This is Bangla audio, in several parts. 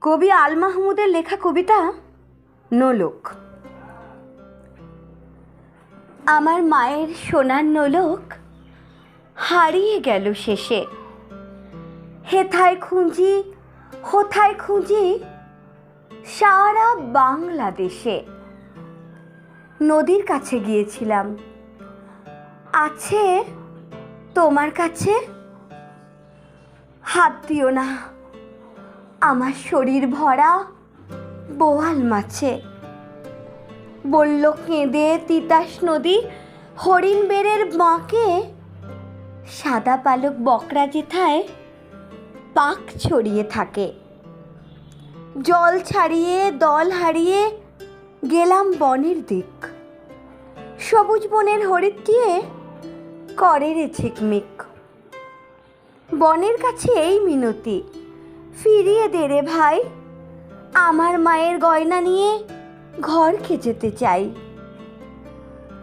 কবি আল মাহমুদের লেখা কবিতা নোলক। আমার মায়ের সোনার নোলক হারিয়ে গেল শেষে, হেথায় খুঁজি হোথায় খুঁজি সারা বাংলাদেশে। নদীর কাছে গিয়েছিলাম, আছে তোমার কাছে? হাত দিও না, আমার শরীর ভরা বোয়াল মাছে। বলল কেঁদে তিতাস নদী হরিণ বেড়ের বাঁকে, সাদা পালক বকরা যেথায় পাক ছড়িয়ে থাকে। জল ছাড়িয়ে দল হারিয়ে গেলাম বনের দিক, সবুজ বনের হরিৎ দিয়ে করে রে ঝিকমিক। বনের কাছে এই মিনতি, ফিরিয়ে দে রে ভাই, আমার মায়ের গয়না নিয়ে ঘরকে যেতে চাই।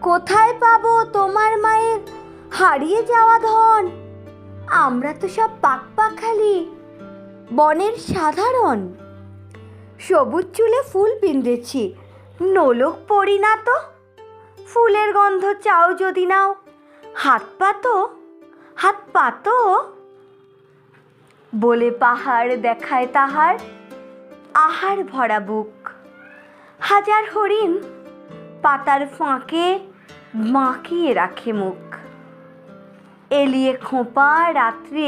কোথায় পাবো তোমার মায়ের হারিয়ে যাওয়া ধন? আমরা তো সব পাকপাখালি বনের সাধারণ। সবুজ চুলে ফুল পিন্দেছি, নোলক পরি না তো। ফুলের গন্ধ চাও যদি নাও, হাত পাতো বলে পাহাড় দেখায় তাহার আহার ভরা বুক। হাজার হরিণ পাতার ফাঁকে বাঁকিয়ে রাখে মুখ, এলিয়ে খোঁপা রাত্রি